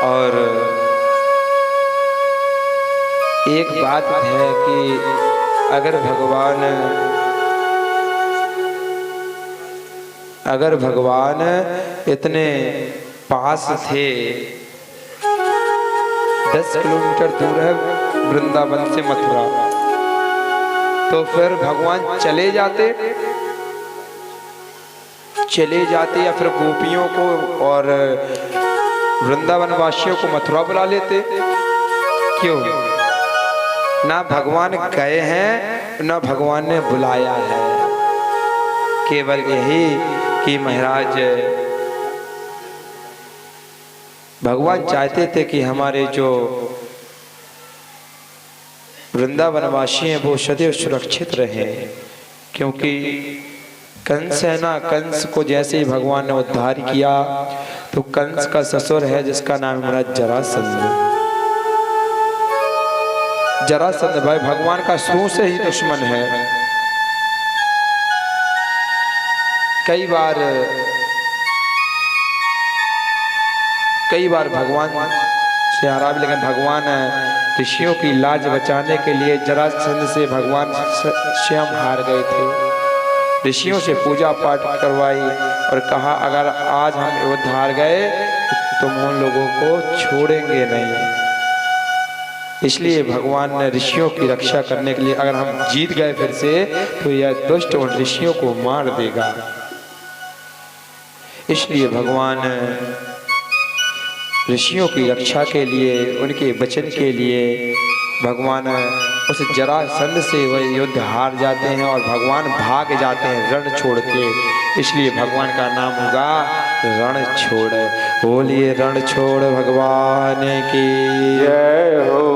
और एक बात है कि अगर भगवान इतने पास थे, 10 किलोमीटर दूर है वृंदावन से मथुरा, तो फिर भगवान चले जाते या फिर गोपियों को और वृंदावन वासियों को मथुरा बुला लेते। क्यों? ना भगवान गए हैं ना भगवान ने बुलाया है, केवल यही कि महाराज भगवान चाहते थे कि हमारे जो वृंदावन वासी हैं वो सदैव सुरक्षित रहें। क्योंकि कंस है ना, कंस को जैसे ही भगवान ने उद्धार किया तो कंस का ससुर है जिसका नाम है जरासंध। जरासंध भाई भगवान का शुरू से ही दुश्मन है। कई बार भगवान से हारा भी, लेकिन भगवान ऋषियों की लाज बचाने के लिए जरासंध से भगवान स्वयं हार गए थे। ऋषियों से पूजा पाठ करवाई और कहा अगर आज हम अयोध्या हार गए तो तुम उन लोगों को छोड़ेंगे नहीं। इसलिए भगवान ने ऋषियों की रक्षा करने के लिए, अगर हम जीत गए फिर से तो यह दुष्ट उन ऋषियों को मार देगा। इसलिए भगवान ऋषियों की रक्षा के लिए, उनके वचन के लिए भगवान उस जरासंध से वह युद्ध हार जाते हैं और भगवान भाग जाते हैं रण छोड़ के। इसलिए भगवान का नाम होगा रण छोड़। बोलिए रण छोड़ भगवान की जय हो।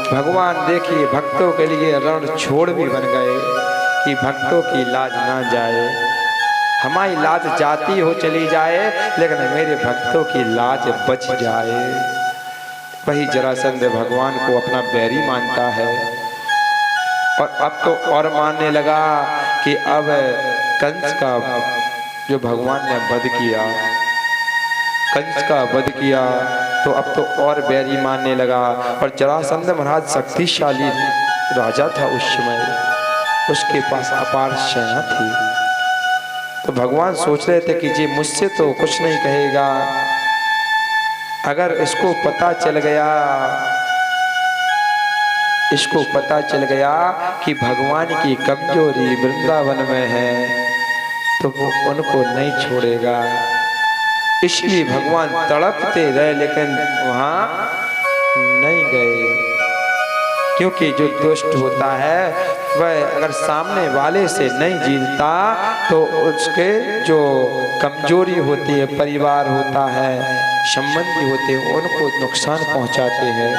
भगवान देखिए भक्तों के लिए रण छोड़ भी बन गए कि भक्तों की लाज ना जाए। हमारी लाज जाती हो चली जाए लेकिन मेरे भक्तों की लाज बच जाए। वही जरासंध भगवान को अपना बैरी मानता है और अब तो और मानने लगा कि अब कंस का जो भगवान ने वध किया, कंस का वध किया तो अब तो और बैरी मानने लगा। और जरासंध महाराज शक्तिशाली राजा था उस समय, उसके पास अपार सेना थी। तो भगवान सोच रहे थे कि जी मुझसे तो कुछ नहीं कहेगा, अगर इसको पता चल गया कि भगवान की कमजोरी वृंदावन में है तो वो उनको नहीं छोड़ेगा। इसलिए भगवान तड़पते रहे लेकिन वहां नहीं गए। क्योंकि जो दुष्ट होता है वह अगर सामने वाले से नहीं जीतता तो उसके जो कमजोरी होती है, परिवार होता है, संबंधी होते हैं, उनको नुकसान पहुंचाते हैं।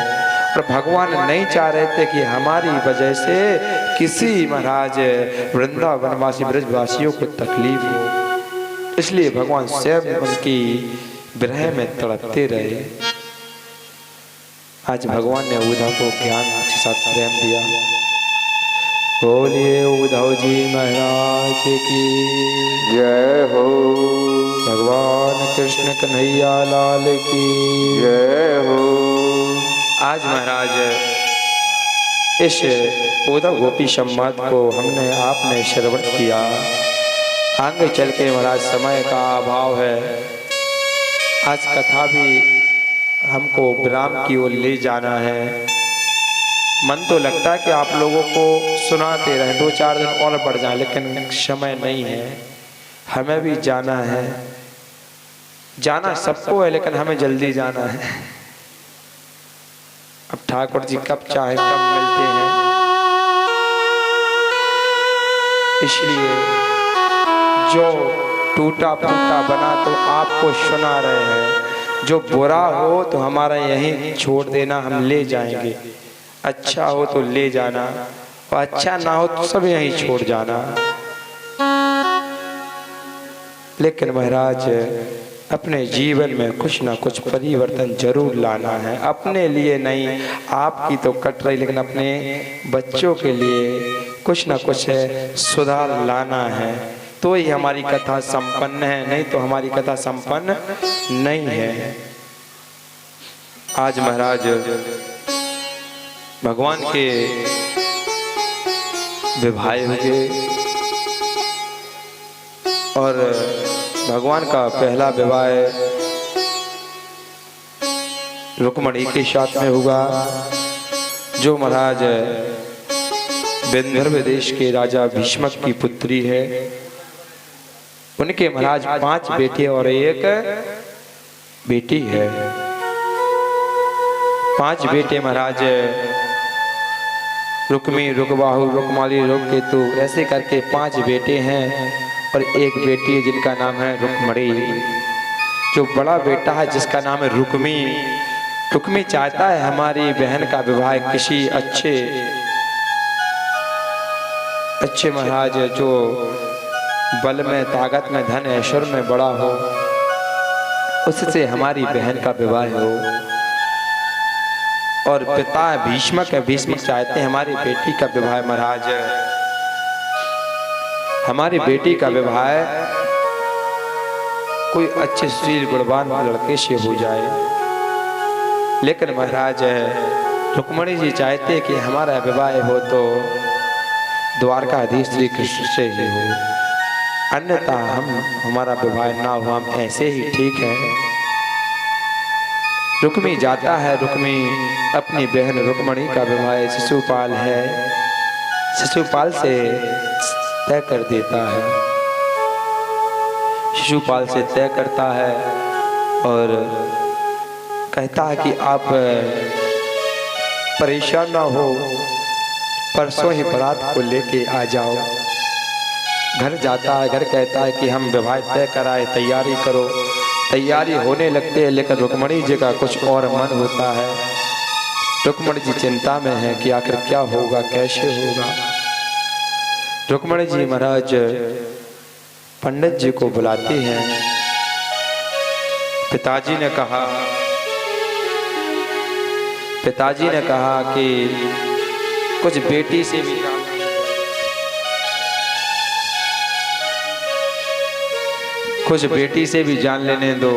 और भगवान नहीं चाह रहे थे कि हमारी वजह से किसी महाराज वृंदावनवासी ब्रजवासियों को तकलीफ हो। इसलिए भगवान स्वयं उनकी विरह में तड़पते रहे। आज भगवान ने उद्धव को ज्ञान के साथ प्रेम दिया। बोलिए उद्धव जी महाराज की जय हो। भगवान कृष्ण कन्हैया लाल की जय हो। आज महाराज इस उद्धव गोपी संवाद को आपने श्रवण किया। आगे चल के महाराज समय का अभाव है, आज कथा भी हमको विराम की ओर ले जाना है। मन तो लगता है कि आप लोगों को सुनाते रहे, 2-4 दिन और बढ़ जाए, लेकिन समय नहीं है। हमें भी जाना है, जाना सबको है लेकिन हमें जल्दी जाना है। अब ठाकुर जी कब चाहे कब मिलते हैं। इसलिए जो टूटा फूटा बना तो आपको सुना रहे हैं। जो बुरा हो तो हमारा यहीं छोड़ देना, हम ले जाएंगे। अच्छा हो तो ले जाना और अच्छा ना हो तो सब यहीं छोड़ जाना। लेकिन महाराज अपने जीवन में कुछ ना कुछ परिवर्तन जरूर लाना है। अपने लिए नहीं, आपकी तो कट रही, लेकिन अपने बच्चों के लिए कुछ ना कुछ सुधार लाना है तो ही हमारी कथा संपन्न है, नहीं तो हमारी कथा संपन्न नहीं है। आज महाराज भगवान के विवाह हुए और भगवान का पहला विवाह रुक्मणी के साथ में हुआ, जो महाराज विंध्य देश के राजा भीष्मक की पुत्री है। उनके महाराज 5 बेटे और 1 बेटी है। 5 बेटे महाराज रुक्मी, रुकबाहु, रुकमाली, रुककेतु, ऐसे करके 5 बेटे हैं और 1 बेटी है जिनका नाम है रुक्मणी। जो बड़ा बेटा है जिसका नाम है रुक्मी, रुक्मी चाहता है हमारी बहन का विवाह किसी अच्छे महाराज जो बल में, ताकत में, धन ऐश्वर्य में बड़ा हो, उससे हमारी बहन का विवाह हो। और पिता भीष्मक है, भीष्मक चाहते हैं हमारी बेटी का विवाह महाराज, हमारी बेटी का विवाह कोई अच्छे शील गुणवान लड़के से हो जाए। लेकिन महाराज रुक्मणी जी चाहते कि हमारा विवाह हो तो द्वारकाधीश श्री कृष्ण से ही हो, अन्यथा हमारा विवाह ना हो, हम ऐसे ही ठीक है। रुक्मी जाता है, रुक्मी अपनी बहन रुक्मणी का विवाह शिशुपाल है, शिशुपाल से तय कर देता है, शिशुपाल से तय करता है और कहता है कि आप परेशान ना हो, परसों ही बारात को लेके आ जाओ। घर जाता है, घर कहता है कि हम विवाह तय कराए, तैयारी करो। तैयारी होने लगती है, लेकिन रुक्मणी जी का कुछ और मन होता है। रुक्मणी जी चिंता में है कि आखिर क्या होगा, कैसे होगा। रुक्मणी जी महाराज पंडित जी को बुलाती हैं। पिताजी ने कहा कि कुछ बेटी से भी जान लेने दो।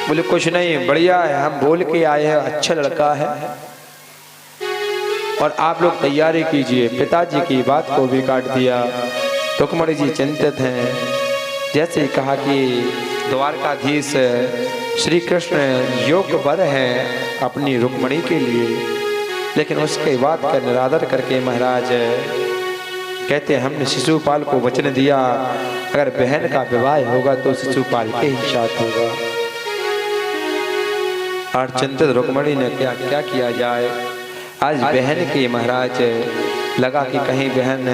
बोले कुछ नहीं, बढ़िया है, हम बोल के आए हैं, अच्छा लड़का है और आप लोग तैयारी कीजिए। पिताजी की बात को भी काट दिया। रुक्मणी जी चिंतित हैं। जैसे कहा कि द्वारकाधीश श्री कृष्ण योग्य वर है अपनी रुक्मणी के लिए, लेकिन उसके बात का निरादर करके महाराज कहते हैं हमने शिशुपाल को वचन दिया अगर बहन का विवाह होगा तो शिशुपाल के ही साथ होगा। और चिंतित रुक्मणी ने क्या किया जाए। आज बहन की महाराज लगा कि कहीं बहन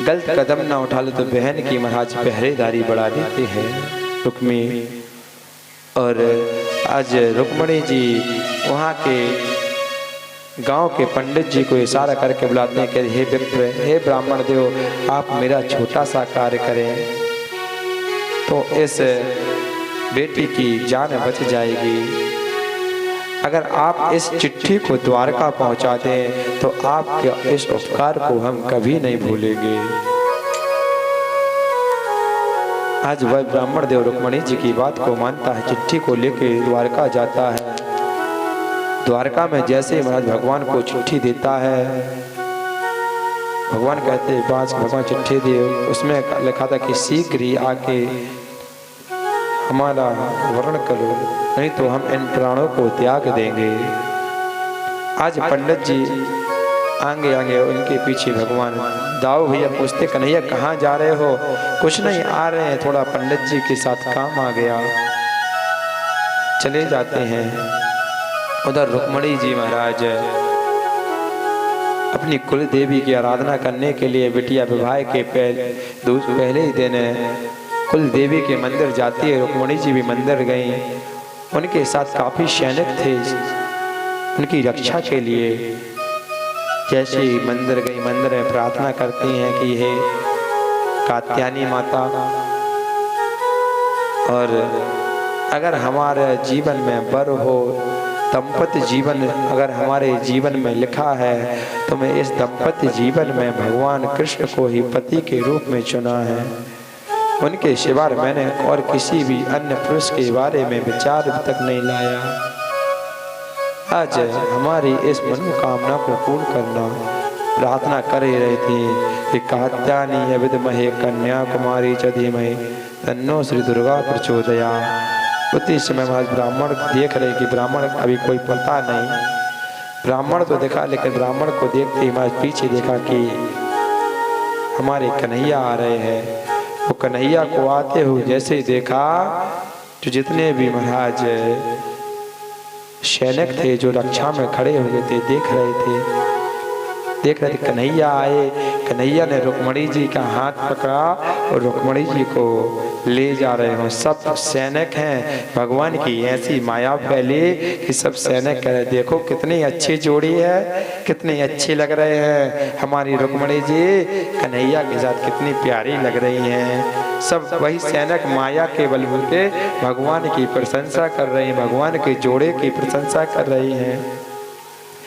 गलत कदम ना उठा ले, तो बहन की महाराज पहरेदारी बढ़ा देते हैं रुक्मी। और आज रुक्मणी जी वहाँ के गांव के पंडित जी को इशारा करके बुलाते हैं कि हे विप्र, हे ब्राह्मण देव, आप मेरा छोटा सा कार्य करें तो इस बेटी की जान बच जाएगी। अगर आप इस चिट्ठी को द्वारका पहुंचा दें तो आपके इस उपकार को हम कभी नहीं भूलेंगे। आज वह ब्राह्मण देव रुक्मणी जी की बात को मानता है, चिट्ठी को लेकर द्वारका जाता है। द्वारका में जैसे महाराज भगवान को चिट्ठी देता है, भगवान कहते हैं भगवान चिट्ठी दिए, उसमें लिखा था कि शीघ्र ही आके हमारा वर्ण करो, नहीं तो हम इन प्राणों को त्याग देंगे। आज पंडित जी आगे आगे उनके पीछे भगवान दाऊ भैया पूछते कन्हैया कहाँ जा रहे हो। कुछ नहीं, आ रहे हैं, थोड़ा पंडित जी के साथ काम आ गया। चले जाते हैं। उधर रुक्मणी जी महाराज अपनी कुल देवी की आराधना करने के लिए बिटिया विवाह के पहले ही दिन कुल देवी के मंदिर जाती है। रुक्मणी जी भी मंदिर गई, उनके साथ काफी सैनिक थे उनकी रक्षा के लिए। जैसे ही मंदिर गई, मंदिर में प्रार्थना करती हैं कि हे कात्यायनी माता, और अगर हमारे जीवन में वर हो, दंपत्ति जीवन अगर हमारे जीवन में लिखा है तो मैं इस दंपत्ति जीवन में भगवान कृष्ण को ही पति के रूप में चुना है। उनके सिवा मैंने और किसी भी अन्य पुरुष के बारे में विचार तक नहीं लाया। आज हमारी इस मनोकामना को पूर्ण करना प्रार्थना कर ही रहे थे कि कात्यायनी विद्महे कन्याकुमारी च धीमहि तन्नो श्री दुर्गा प्रचोदयात्। उसी समय महाराज ब्राह्मण देख रहे कि ब्राह्मण अभी कोई पता नहीं, ब्राह्मण तो देखा लेकिन ब्राह्मण को देखते ही महाराज पीछे देखा कि हमारे कन्हैया आ रहे हैं। वो कन्हैया को आते हुए जैसे ही देखा तो जितने भी महाराज सैनिक थे जो रक्षा में खड़े हुए थे देख रहे थे कन्हैया आए। कन्हैया ने रुक्मणी जी का हाथ पकड़ा और रुक्मणी जी को ले जा रहे हैं। सब सैनिक हैं, भगवान की ऐसी माया फैली कि सब सैनिक कह रहे देखो कितनी अच्छी जोड़ी है, कितने अच्छे लग रहे हैं हमारी रुक्मणी जी कन्हैया के साथ, कितनी प्यारी लग रही हैं। सब वही सैनिक माया के बलबूते भगवान की प्रशंसा कर रहे हैं, भगवान के जोड़े की प्रशंसा कर रही हैं।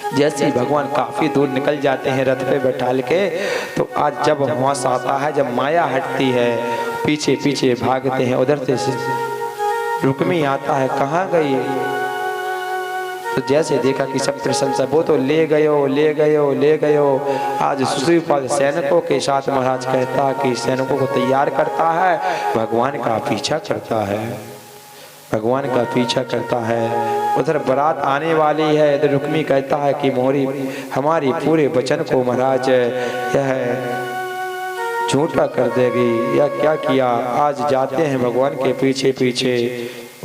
जैसे ही भगवान काफी दूर निकल जाते हैं रथ पे बैठाल के, तो आज जब होश आता है, जब माया हटती है, पीछे पीछे भागते हैं, उधर से रुक्मी आता है, कहाँ गई? तो जैसे देखा कि सब प्रशंसा, वो तो ले गयो। आज शिशुपाल सैनिकों के साथ महाराज कहता कि सैनिकों को तैयार करता है, भगवान का पीछा करता है। उधर बारात आने वाली है, इधर रुक्मी कहता है कि मोरी हमारी पूरे वचन को महाराज यह झूठा कर देगी या क्या किया। आज जाते हैं भगवान के पीछे पीछे।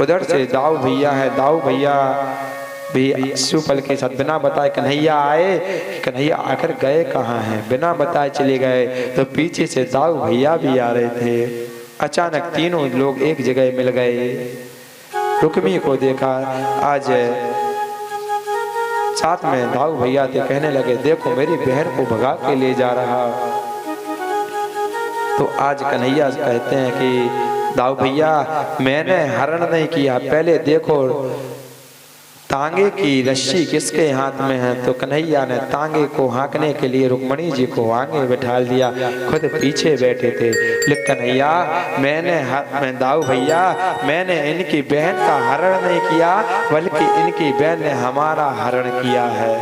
उधर से दाऊ भैया है, दाऊ भैया भी शिशुपाल के साथ बिना बताए कन्हैया आए। कन्हैया आकर गए कहाँ हैं, बिना बताए चले गए। तो पीछे से दाऊ भैया भी आ रहे थे। अचानक तीनों लोग एक जगह मिल गए। रुक्मी को देखा, आज साथ में दाऊ भैया थे, कहने लगे देखो मेरी बहन को भगा के ले जा रहा। तो आज कन्हैया कहते हैं कि दाऊ भैया मैंने हरण नहीं किया, पहले देखो तांगे की रस्सी किसके हाथ में है। तो कन्हैया ने तांगे को हाँकने के लिए रुक्मणी जी को आगे बैठा दिया, खुद पीछे बैठे थे। लेकिन कन्हैया मैं दाऊ भैया मैंने इनकी बहन का हरण नहीं किया, बल्कि इनकी बहन ने हमारा हरण किया है।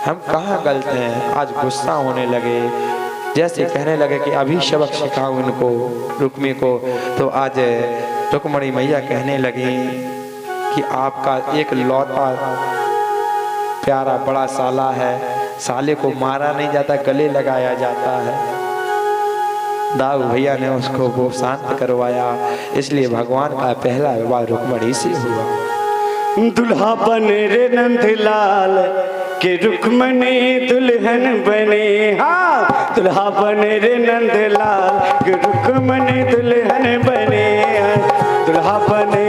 हम कहाँ गलत हैं? आज गुस्सा होने लगे, जैसे कहने लगे कि अभी सबक सिखाऊं इनको, रुक्मी को। तो आज रुक्मणी मैया कहने लगी कि आपका एक लौता प्यारा बड़ा साला है, साले को मारा नहीं जाता, गले लगाया जाता है। दाऊ भैया ने उसको वो शांत करवाया, इसलिए भगवान का पहला विवाह रुक्मणी से हुआ। दुल्हा बने रे नंदलाल के रुक्मणी दुल्हन बने। हाँ, दुल्हा बने रे नंदलाल के रुक्मणी दुल्हन बने। दुल्हा बने